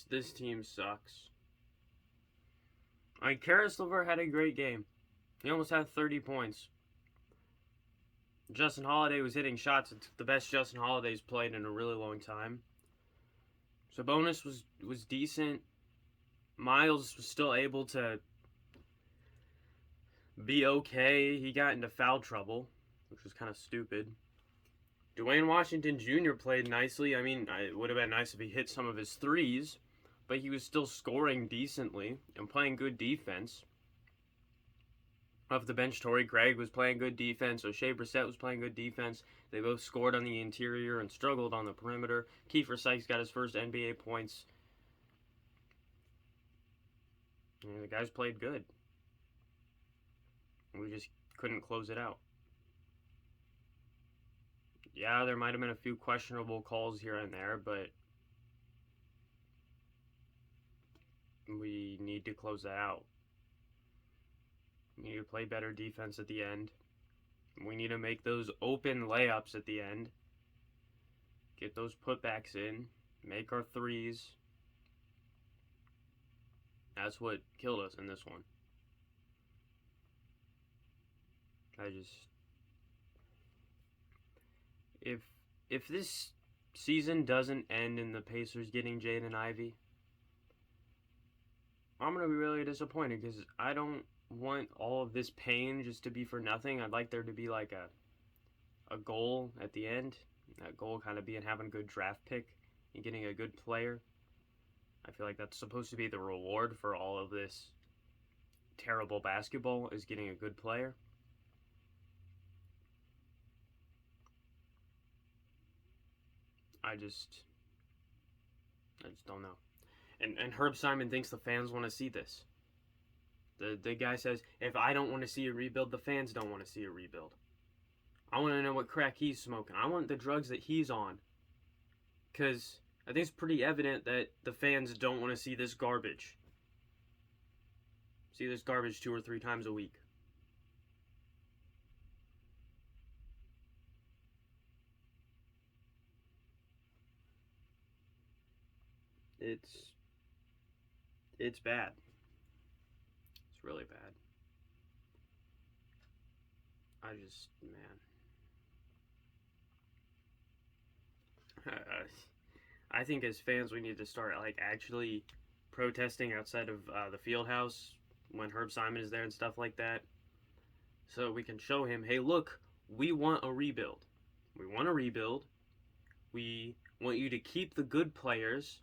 This team sucks. I mean, Karis LeVert had a great game. He almost had 30 points. Justin Holiday was hitting shots. It's the best Justin Holiday's played in a really long time. Sabonis was decent. Miles was still able to be okay. He got into foul trouble, which was kind of stupid. Dwayne Washington Jr. played nicely. I mean, it would have been nice if he hit some of his threes, but he was still scoring decently and playing good defense. Off the bench, Torrey Craig was playing good defense. O'Shea Brissett was playing good defense. They both scored on the interior and struggled on the perimeter. Kiefer Sykes got his first NBA points. And the guys played good. We just couldn't close it out. Yeah, there might have been a few questionable calls here and there, but we need to close that out. We need to play better defense at the end. We need to make those open layups at the end. Get those putbacks in. Make our threes. That's what killed us in this one. If this season doesn't end in the Pacers getting Jaden Ivey, I'm going to be really disappointed because I don't want all of this pain just to be for nothing. I'd like there to be like a goal at the end. That goal kind of being having a good draft pick and getting a good player. I feel like that's supposed to be the reward for all of this terrible basketball, is getting a good player. I just don't know. And Herb Simon thinks the fans want to see this. The guy says, if I don't want to see a rebuild, the fans don't want to see a rebuild. I want to know what crack he's smoking. I want the drugs that he's on. Because I think it's pretty evident that the fans don't want to see this garbage. See this garbage 2 or 3 times a week. It's bad. It's really bad. Man. I think as fans we need to start like actually protesting outside of the field house when Herb Simon is there and stuff like that, so we can show him, hey, look, we want a rebuild. We want a rebuild. We want you to keep the good players,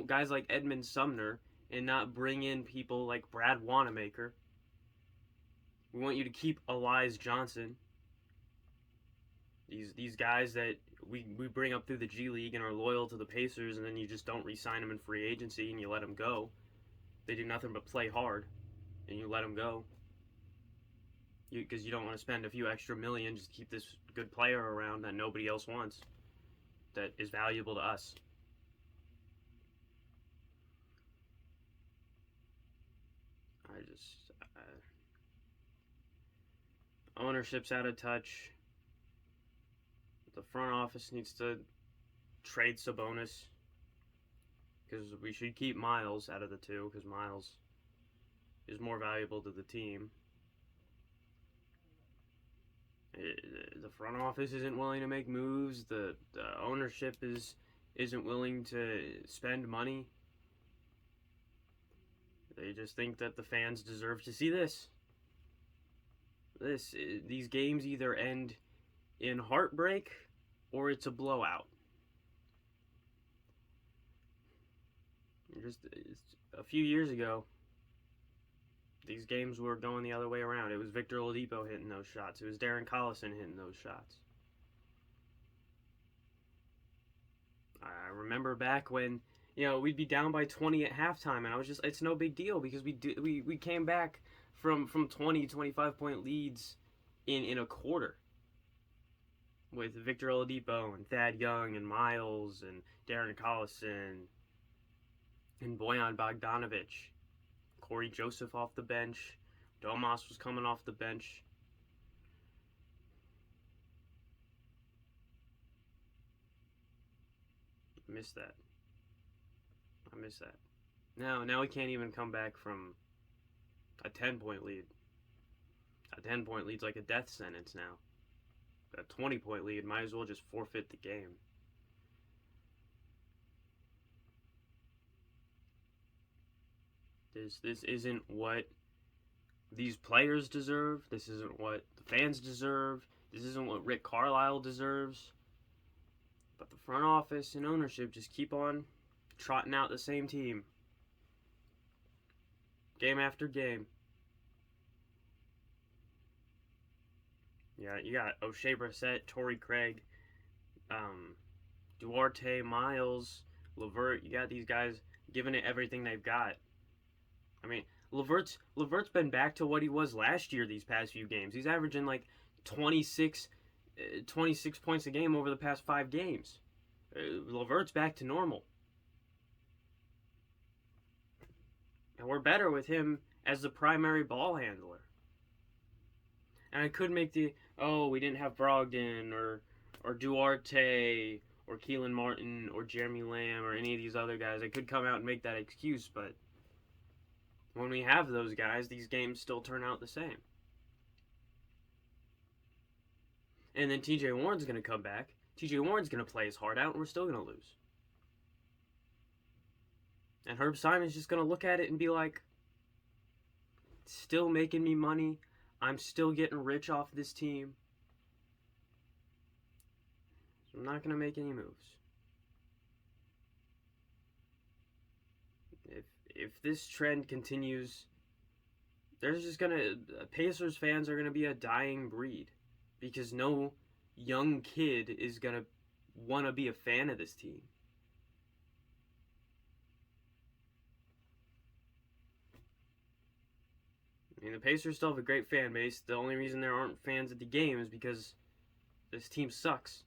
guys like Edmund Sumner, and not bring in people like Brad Wanamaker. We want you to keep Elias Johnson. These guys that we bring up through the G League and are loyal to the Pacers, and then you just don't re-sign them in free agency and you let them go. They do nothing but play hard, and you let them go. Because you don't want to spend a few extra million just to keep this good player around that nobody else wants, that is valuable to us. Ownership's out of touch. The front office needs to trade Sabonis, because we should keep Miles out of the two, because Miles is more valuable to the team. The front office isn't willing to make moves. The ownership isn't willing to spend money. They just think that the fans deserve to see this. These games either end in heartbreak or it's a blowout. Just a few years ago, these games were going the other way around. It was Victor Oladipo hitting those shots. It was Darren Collison hitting those shots. I remember back when we'd be down by 20 at halftime, and I was just, it's no big deal, because we came back from 20, 25 point leads in a quarter with Victor Oladipo and Thad Young and Miles and Darren Collison and Bojan Bogdanovic. Corey Joseph off the bench. Domas was coming off the bench. I miss that. I miss that. Now we can't even come back from a 10-point lead. A 10-point lead's like a death sentence now. A 20-point lead might as well just forfeit the game. This isn't what these players deserve. This isn't what the fans deserve. This isn't what Rick Carlisle deserves. But the front office and ownership just keep on trotting out the same team. Game after game. Yeah, you got O'Shea Brissett, Torrey Craig, Duarte, Miles, LeVert. You got these guys giving it everything they've got. I mean, LeVert's been back to what he was last year these past few games. He's averaging like 26 points a game over the past 5 games. LeVert's back to normal. And we're better with him as the primary ball handler. And I could make we didn't have Brogdon or Duarte or Keelan Martin or Jeremy Lamb or any of these other guys. I could come out and make that excuse, but when we have those guys, these games still turn out the same. And then TJ Warren's going to come back. TJ Warren's going to play his heart out, and we're still going to lose. And Herb Simon's just going to look at it and be like, still making me money. I'm still getting rich off this team. So I'm not going to make any moves. If this trend continues, there's just Pacers fans are going to be a dying breed. Because no young kid is going to want to be a fan of this team. I mean, the Pacers still have a great fan base. The only reason there aren't fans at the game is because this team sucks.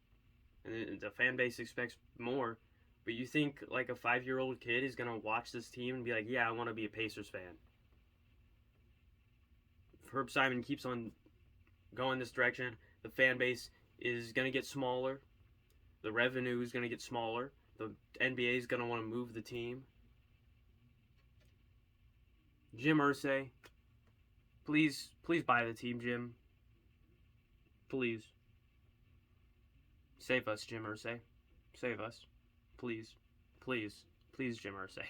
And the fan base expects more. But you think like a 5-year-old kid is going to watch this team and be like, yeah, I want to be a Pacers fan. If Herb Simon keeps on going this direction, the fan base is going to get smaller. The revenue is going to get smaller. The NBA is going to want to move the team. Jim Irsay, please buy the team, Jim. Please. Save us, Jim Irsay. Save us. Please. Please, Jim Irsay.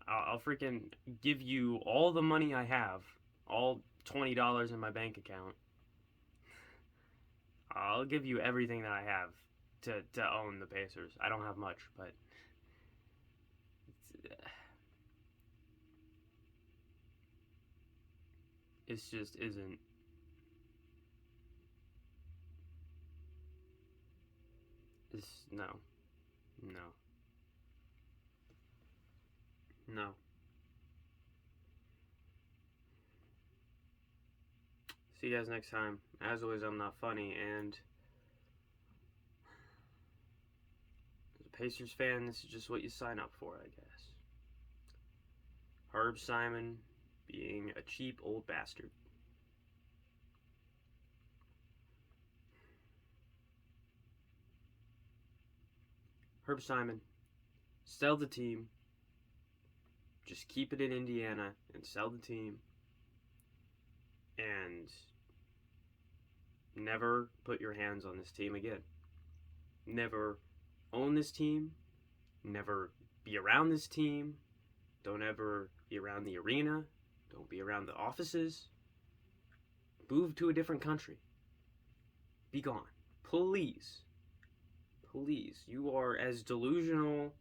I'll freaking give you all the money I have. All $20 in my bank account. I'll give you everything that I have to own the Pacers. I don't have much, but it just isn't. No. See you guys next time. As always, I'm not funny, and as a Pacers fan, this is just what you sign up for, I guess. Herb Simon being a cheap old bastard. Herb Simon, sell the team. Just keep it in Indiana and sell the team. And never put your hands on this team again. Never own this team. Never be around this team. Don't ever be around the arena. Don't be around the offices. Move to a different country. Be gone. Please. Please. You are as delusional.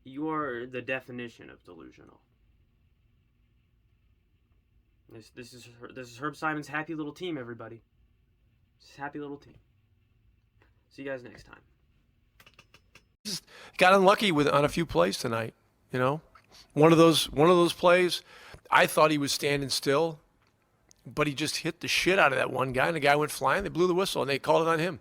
You are the definition of delusional. This is Herb Simon's happy little team, everybody. It's happy little team. See you guys next time. Just got unlucky on a few plays tonight. You know, one of those plays, I thought he was standing still, but he just hit the shit out of that one guy, and the guy went flying. They blew the whistle, and they called it on him.